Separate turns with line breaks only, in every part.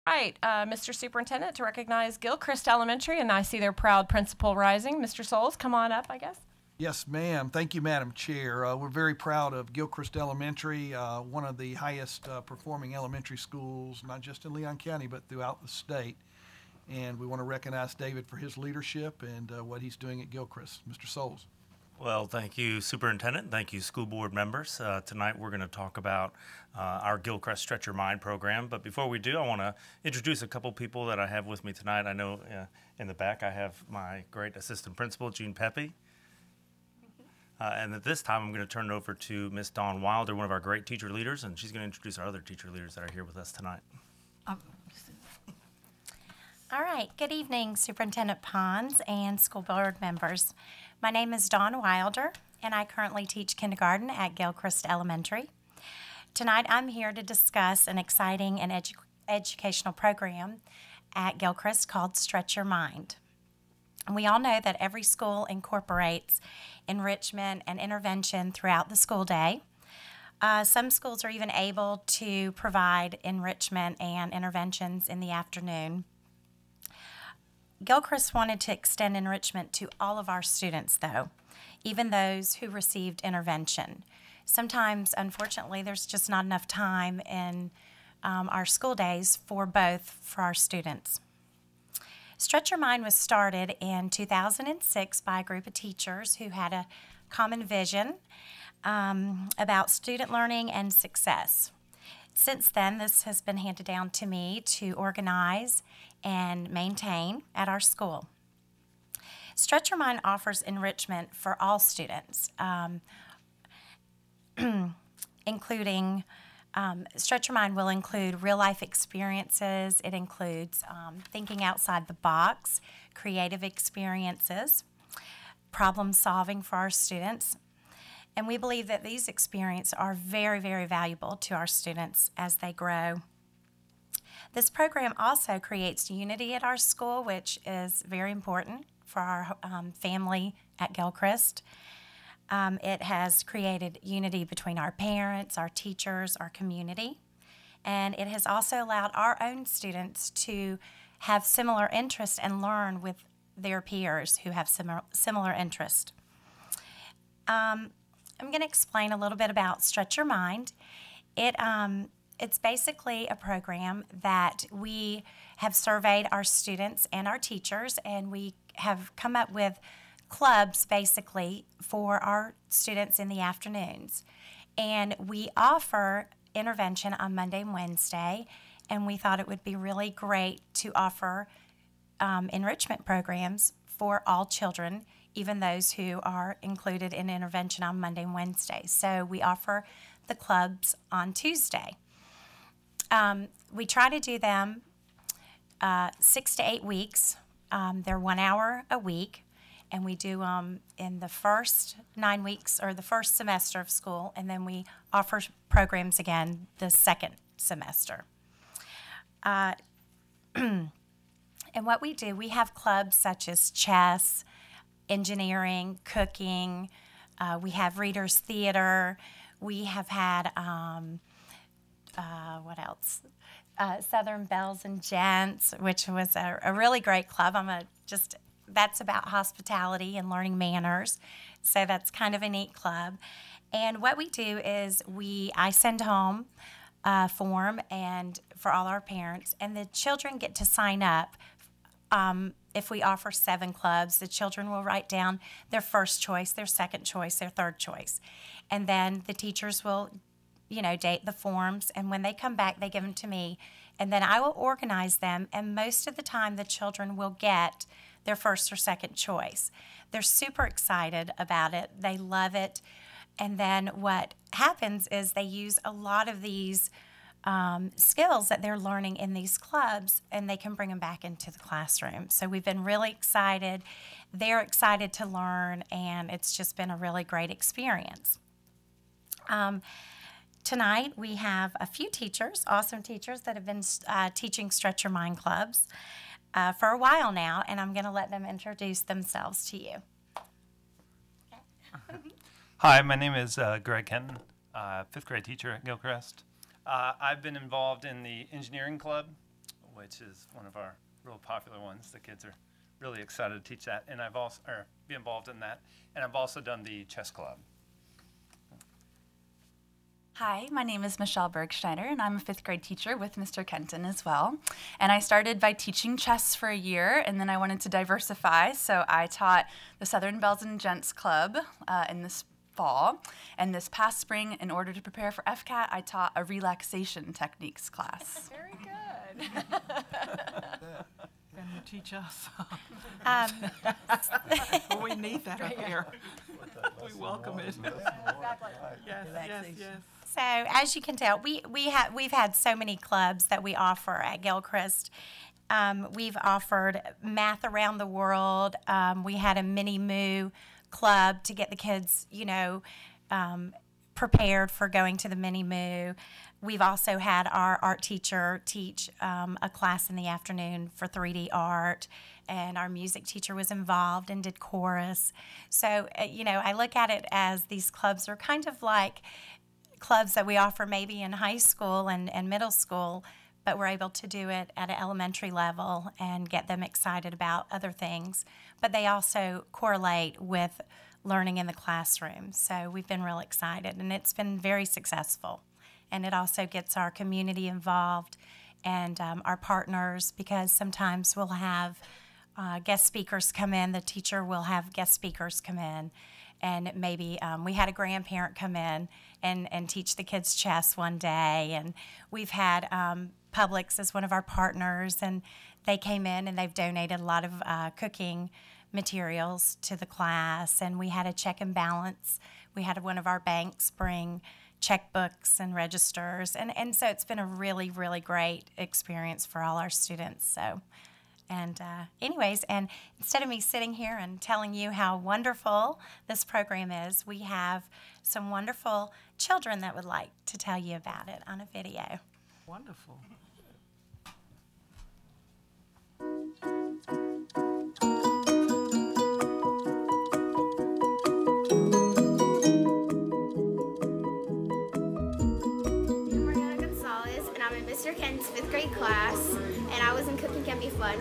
Right, Mr. Superintendent, to recognize Gilchrist Elementary, and I see their proud principal rising. Mr. Solz, come on up, I guess.
Yes, ma'am. Thank you, Madam Chair. We're very proud of Gilchrist Elementary, one of the highest performing elementary schools, not just in Leon County, but throughout the state. And we want to recognize David for his leadership and what he's doing at Gilchrist. Mr. Solz.
Well, thank you, Superintendent. Thank you, school board members. Tonight we're going to talk about our Gilchrist Stretch Your Mind program. But before we do, I want to introduce a couple people that I have with me tonight. I know in the back I have my great assistant principal, Jean Pepe. And at this time, I'm going to turn it over to Miss Dawn Wilder, one of our great teacher leaders, and she's going to introduce our other teacher leaders that are here with us tonight.
All right. Good evening, Superintendent Pons and school board members. My name is Dawn Wilder, and I currently teach kindergarten at Gilchrist Elementary. Tonight, I'm here to discuss an exciting and educational program at Gilchrist called Stretch Your Mind. We all know that every school incorporates enrichment and intervention throughout the school day. Some schools are even able to provide enrichment and interventions in the afternoon. Gilchrist wanted to extend enrichment to all of our students, though, even those who received intervention. Sometimes, unfortunately, there's just not enough time in our school days for both for our students. Stretch Your Mind was started in 2006 by a group of teachers who had a common vision about student learning and success. Since then, this has been handed down to me to organize and maintain at our school. Stretch Your Mind offers enrichment for all students, including Stretch Your Mind will include real-life experiences. It includes thinking outside the box, creative experiences, problem-solving for our students. And we believe that these experiences are very, very valuable to our students as they grow. This program also creates unity at our school, which is very important for our family at Gilchrist. It has created unity between our parents, our teachers, our community, and it has also allowed our own students to have similar interests and learn with their peers who have similar interests. I'm going to explain a little bit about Stretch Your Mind. It's basically a program that we have surveyed our students and our teachers, and we have come up with clubs basically for our students in the afternoons. And we offer intervention on Monday and Wednesday, and we thought it would be really great to offer enrichment programs for all children, even those who are included in intervention on Monday and Wednesday. So we offer the clubs on Tuesday. We try to do them 6 to 8 weeks. They're 1 hour a week. And we do them in the first 9 weeks or the first semester of school, and then we offer programs again the second semester. And what we do, we have clubs such as chess, engineering, cooking. We have readers theater. We have had, what else? Southern Belles and Gents, which was a really great club. That's about hospitality and learning manners. So that's kind of a neat club. And what we do is I send home a form and for all our parents, and the children get to sign up. If we offer 7 clubs, the children will write down their first choice, their second choice, their third choice. And then the teachers will, date the forms, and when they come back, they give them to me. And then I will organize them, and most of the time the children will get their first or second choice. They're super excited about it. They love it. And then what happens is they use a lot of these skills that they're learning in these clubs, and they can bring them back into the classroom. So we've been really excited. They're excited to learn, and it's just been a really great experience. Tonight we have a few teachers, awesome teachers, that have been teaching Stretch Your Mind clubs for a while now, and I'm going to let them introduce themselves to you.
Hi, my name is Greg Kenton, 5th grade teacher at Gilchrist. I've been involved in the engineering club which is one of our real popular ones. The kids are really excited to teach that, and I've also be involved in that. And I've also done the chess club.
Hi, my name is Michelle Bergsteiner, and I'm a 5th grade teacher with Mr. Kenton as well. And I started by teaching chess for a year, and then I wanted to diversify, so I taught the Southern Belles and Gents Club in this fall. And this past spring, in order to prepare for FCAT, I taught a relaxation techniques class.
Very good.
Can you teach us?
Um,
Well, we need that up here. We welcome it.
Exactly.
Yes, yes, yes.
So as you can tell, we've had so many clubs that we offer at Gilchrist. We've offered math around the world. We had a mini moo club to get the kids, prepared for going to the mini moo. We've also had our art teacher teach a class in the afternoon for 3D art, and our music teacher was involved and did chorus. So, I look at it as these clubs are kind of like clubs that we offer maybe in high school and middle school, but we're able to do it at an elementary level and get them excited about other things. But they also correlate with learning in the classroom. So we've been real excited, and it's been very successful. And it also gets our community involved and our partners, because sometimes we'll have guest speakers come in. The teacher will have guest speakers come in. And maybe we had a grandparent come in and teach the kids chess one day. And we've had Publix as one of our partners, and they came in and they've donated a lot of cooking materials to the class. And we had a check and balance. We had one of our banks bring checkbooks and registers. And so it's been a really, really great experience for all our students. So. And anyways, and instead of me sitting here and telling you how wonderful this program is, we have some wonderful children that would like to tell you about it on a video.
Wonderful.
Mr. Ken's 5th grade class, and I was in Cooking Can Be Fun,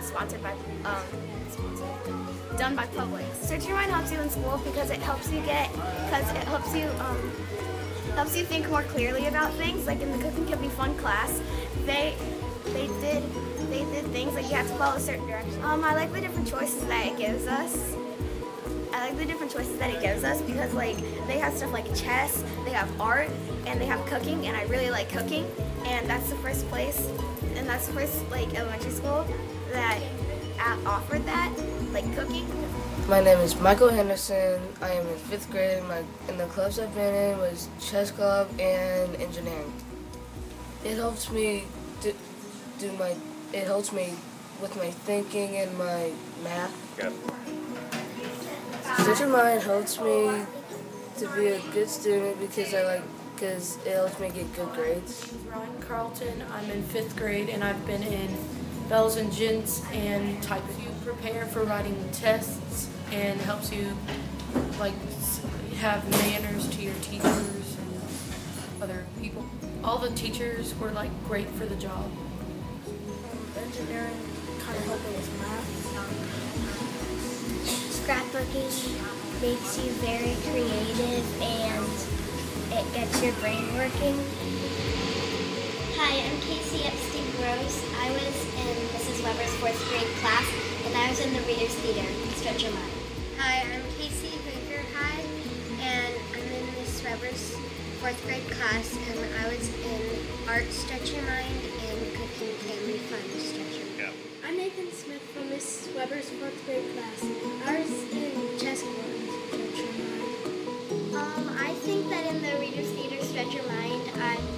done by Publix. Search Your Mind helps you in school because it helps you think more clearly about things. Like in the Cooking Can Be Fun class, they did things like you have to follow a certain direction. I like the different choices that it gives us. Because like they have stuff like chess, they have art, and they have cooking, and I really like cooking. And that's the first elementary school that offered that, like cooking.
My name is Michael Henderson. I am in 5th grade. And the clubs I've been in was chess club and engineering. It helps me with my thinking and my math.
Yep.
Stretch Your Mind helps me to be a good student because it helps me get good grades.
Ryan Carlton. I'm in 5th grade, and I've been in Belles and Gents and typing. You prepare for writing tests and helps you have manners to your teachers and other people. All the teachers were great for the job.
Engineering kind of helping with math. Scrapbooking makes you very creative and it gets your brain working. Hi, I'm Casey Epstein-Rose. I was in Mrs. Weber's 4th grade class, and I was in the Reader's Theater, Stretch Your Mind. Hi, I'm Casey Hooker. Hi, and I'm in Mrs. Weber's 4th grade class, and I was in Art, Stretch Your Mind, and Cooking Can Be Fun, Stretch Your Mind.
Yeah.
I'm Nathan Smith from Mrs. Weber's 4th grade class. I was in Chess Club, Stretch Your Mind. I think that in the Reader's Theater, Stretch Your Mind,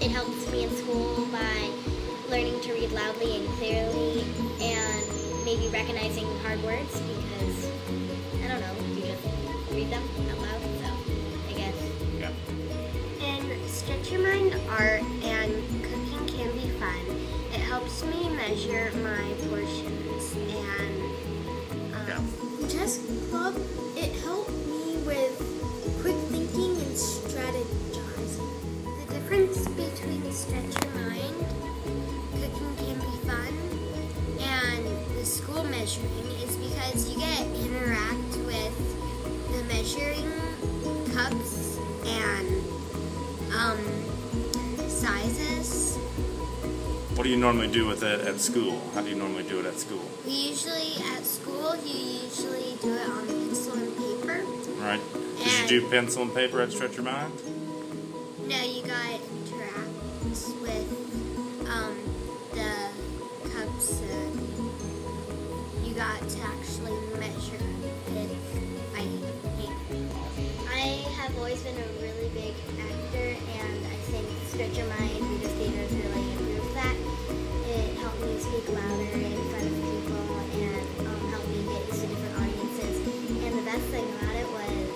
it helps me in school by learning to read loudly and clearly, and maybe recognizing hard words because, I don't know, you just read them out loud, so I guess.
Yeah.
In Stretch Your Mind, art and cooking can be fun. It helps me measure my portions, and Chess Club, it helped me with quick thinking and strategizing. The difference between Stretch Your Mind, Cooking Can Be Fun, cups and sizes.
What do you normally do with it at school? How do you normally do it at school?
We usually, at school, you usually do it on pencil and paper.
Right. Did you do pencil and paper at Stretch Your Mind?
No, you got interact with the cups. You got to actually measure it by hand. I have always been a really big actor, and I think Stretch Your Mind Reader's Theater has really improved that. It helped me speak louder in front of people and helped me get to different audiences. And the best thing about it was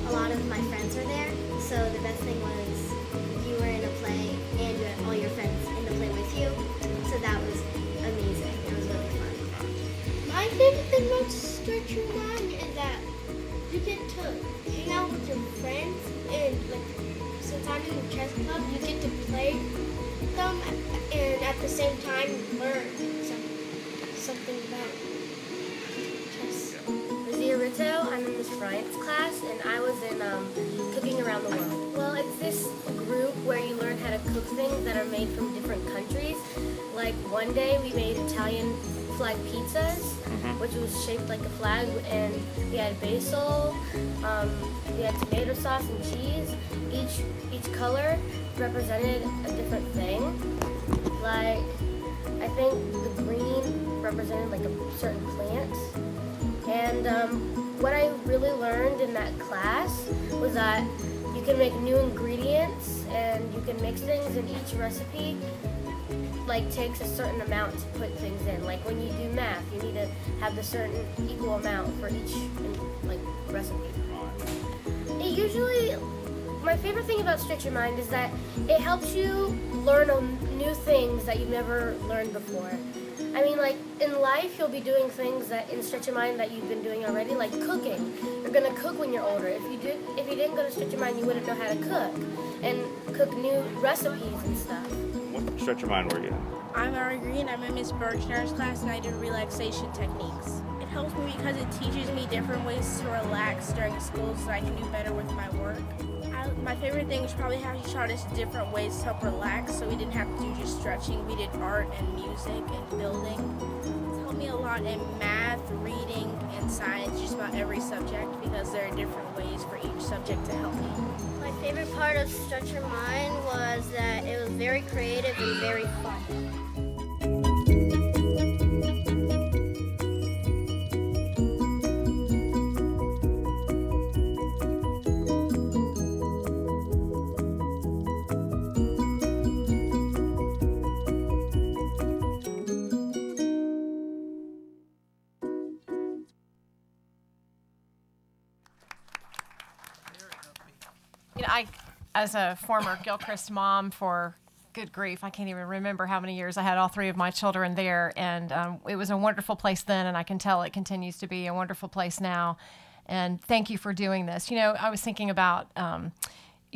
a lot of my friends were there, so the best thing was you were in a play and you had all your friends in the play with you, so that was amazing. It was really fun. My favorite thing about Stretch Your Mind is that you get to hang out with your friends, and like sometimes in the chess club you get to play them and at the same time learn something about chess.
Rito, I'm in Miss Bryant's class, and I was in Cooking Around the World. Well, it's this group where you learn how to cook things that are made from different countries. Like one day we made Italian flag pizzas, which was shaped like a flag, and we had basil, we had tomato sauce and cheese. Each color represented a different thing. Like, I think the green represented like a certain plant. And what I really learned in that class was that you can make new ingredients and you can mix things, and each recipe like takes a certain amount to put things in. Like when you do math, you need to have the certain equal amount for each like recipe. It usually, my favorite thing about Stretch Your Mind is that it helps you learn new things that you've never learned before. I mean, like, in life, you'll be doing things that in Stretch Your Mind that you've been doing already, like cooking. You're going to cook when you're older. If you didn't go to Stretch Your Mind, you wouldn't know how to cook and cook new recipes and stuff.
What Stretch Your Mind were you?
I'm Ari Green. I'm in Miss Bergshire's class, and I do relaxation techniques. It helps me because it teaches me different ways to relax during school so I can do better with my work. My favorite thing was probably how he taught us different ways to help relax, so we didn't have to do just stretching. We did art and music and building. It's helped me a lot in math, reading, and science, just about every subject, because there are different ways for each subject to help me.
My favorite part of Stretch Your Mind was that it was very creative and very fun.
As a former Gilchrist mom for, good grief, I can't even remember how many years I had all three of my children there, and it was a wonderful place then, and I can tell it continues to be a wonderful place now. And thank you for doing this. You know, I was thinking about,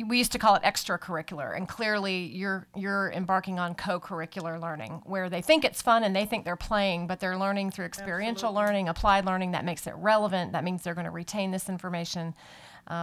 we used to call it extracurricular, and clearly you're embarking on co-curricular learning, where they think it's fun and they think they're playing, but they're learning through experiential learning, applied learning that makes it relevant. That means they're going to retain this information.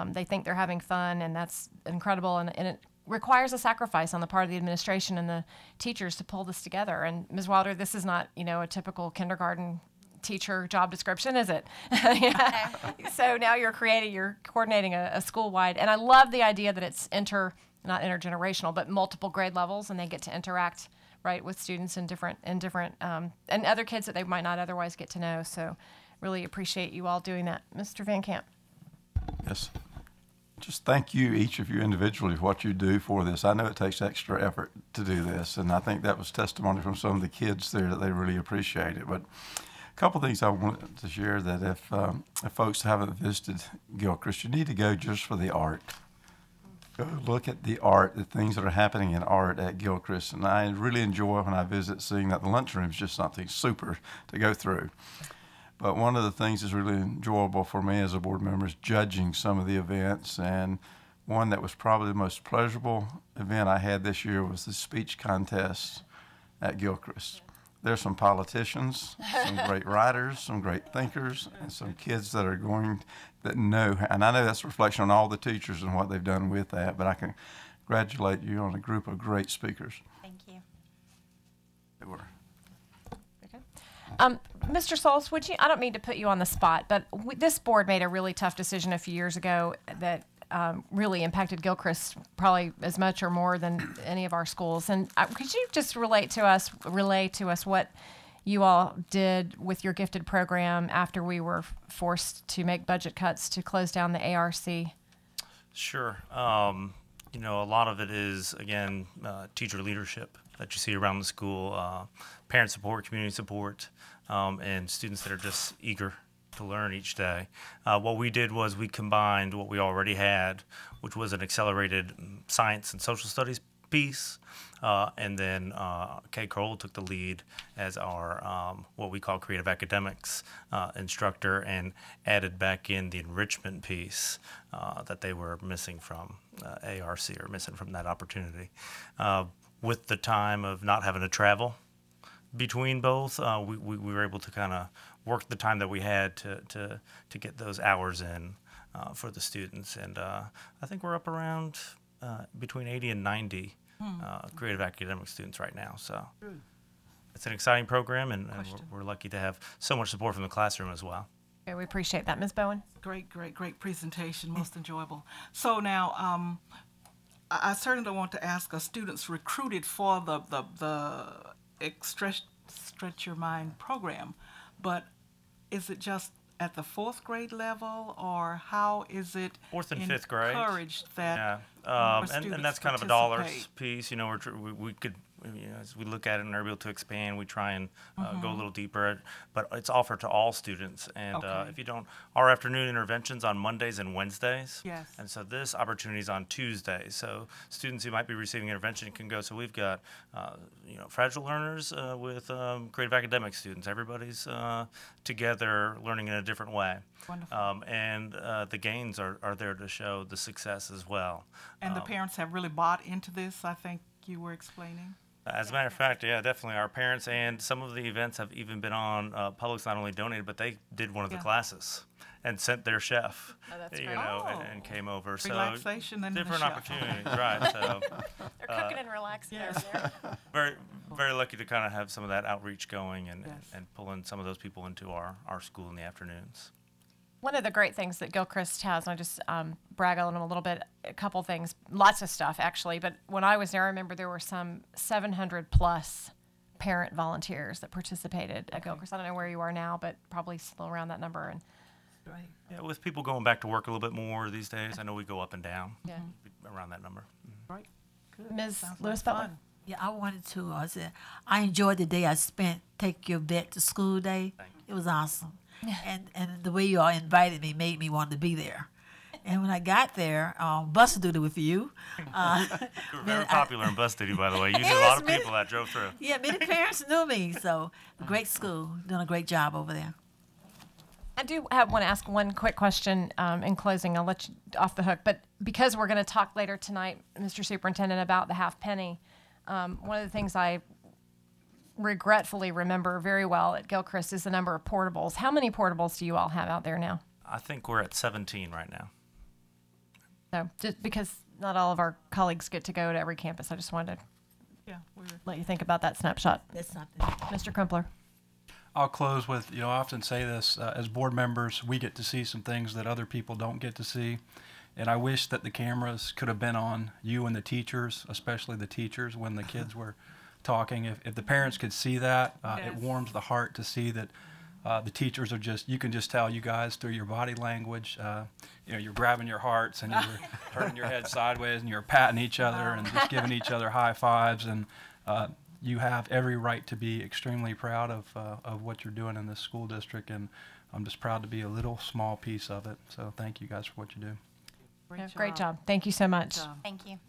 They think they're having fun, and that's incredible, and it requires a sacrifice on the part of the administration and the teachers to pull this together. And Ms. Wilder, this is not, you know, a typical kindergarten teacher job description, is it? Yeah. So now you're coordinating a school-wide, and I love the idea that it's not intergenerational, but multiple grade levels, and they get to interact, right, with students in different and other kids that they might not otherwise get to know. So really appreciate you all doing that. Mr. Van Camp.
Yes. Just thank you, each of you individually, for what you do for this. I know it takes extra effort to do this, and I think that was testimony from some of the kids there that they really appreciate it. But a couple things I wanted to share, that if folks haven't visited Gilchrist, you need to go just for the art. Go look at the art, the things that are happening in art at Gilchrist. And I really enjoy when I visit seeing that the lunchroom is just something super to go through. But one of the things that's really enjoyable for me as a board member is judging some of the events. And one that was probably the most pleasurable event I had this year was the speech contest at Gilchrist. There's some politicians, some great writers, some great thinkers, and some kids that are going that know, and I know that's a reflection on all the teachers and what they've done with that, but I can congratulate you on a group of great speakers.
Thank you.
They were.
Mr. Solz, would you, I don't mean to put you on the spot, but this board made a really tough decision a few years ago that really impacted Gilchrist probably as much or more than any of our schools. And could you just relay to us what you all did with your gifted program after we were forced to make budget cuts to close down the ARC?
Sure. You know, a lot of it is, again, teacher leadership that you see around the school, parent support, community support, and students that are just eager to learn each day. What we did was we combined what we already had, which was an accelerated science and social studies piece, and then Kay Kroll took the lead as our what we call creative academics instructor, and added back in the enrichment piece that they were missing from ARC, or missing from that opportunity. With the time of not having to travel between both, we were able to kind of work the time that we had to get those hours in for the students. And I think we're up around between 80 and 90 creative academic students right now. So it's an exciting program, and we're lucky to have so much support from the classroom as well.
Okay, we appreciate that. Ms. Bowen?
Great presentation, most enjoyable. So now, I certainly don't want to ask students recruited for the Stretch Your Mind program, but is it just at the 4th grade level, or how is it
fourth and fifth grade
encouraged that
and that's kind of a dollars piece. You know, we could, you know, as we look at it and are able to expand, we try and go a little deeper, but it's offered to all students. And if you don't, our afternoon interventions on Mondays and Wednesdays.
Yes.
And so this opportunity is on Tuesdays. So students who might be receiving intervention can go. So we've got, you know, fragile learners with creative academic students. Everybody's together learning in a different way.
Wonderful.
And the gains are there to show the success as well.
And the parents have really bought into this, I think you were explaining.
As a matter of fact, yeah, definitely. Our parents, and some of the events have even been on, Publix not only donated, but they did one of the classes and sent their chef, you know, and came over. So
relaxation and
different
the chef.
opportunities, right? So
They're cooking and relaxing over there.
very lucky to kind of have some of that outreach going and pull in some of those people into our school in the afternoons.
One of the great things that Gilchrist has, and I just brag on them a little bit, a couple things, lots of stuff actually, but when I was there, I remember there were some 700 plus parent volunteers that participated at Gilchrist. I don't know where you are now, but probably still around that number. And
yeah, with people going back to work a little bit more these days, I know we go up and down around that number.
Right. Good.
Ms.
Sounds
Lewis
like
Butler?
fun.
Yeah, I wanted to. I enjoyed the day I spent Take Your Vet to School Day. It was awesome. And the way you all invited me made me want to be there. And when I got there, bus duty with you.
You were very popular in bus duty, by the way. You knew a lot of people that drove through.
Yeah, many parents knew me. So, great school. Doing a great job over there.
I do want to ask one quick question in closing. I'll let you off the hook. But because we're going to talk later tonight, Mr. Superintendent, about the half penny, one of the things I regretfully remember very well at Gilchrist is the number of portables. How many portables do you all have out there now?
I think we're at 17 right now.
So just because not all of our colleagues get to go to every campus, I just wanted to let you think about that snapshot.
That's something.
Mr. Crumpler.
I'll close with, you know, I often say this, as board members, we get to see some things that other people don't get to see. And I wish that the cameras could have been on you and the teachers, especially the teachers, when the kids were talking. If the parents could see that, it warms the heart to see that the teachers are just, you can just tell you guys through your body language, you know, you're grabbing your hearts and you're turning your head sideways and you're patting each other and just giving each other high fives. And you have every right to be extremely proud of what you're doing in this school district. And I'm just proud to be a little small piece of it. So thank you guys for what you do.
Great job. Thank you so much.
Thank you.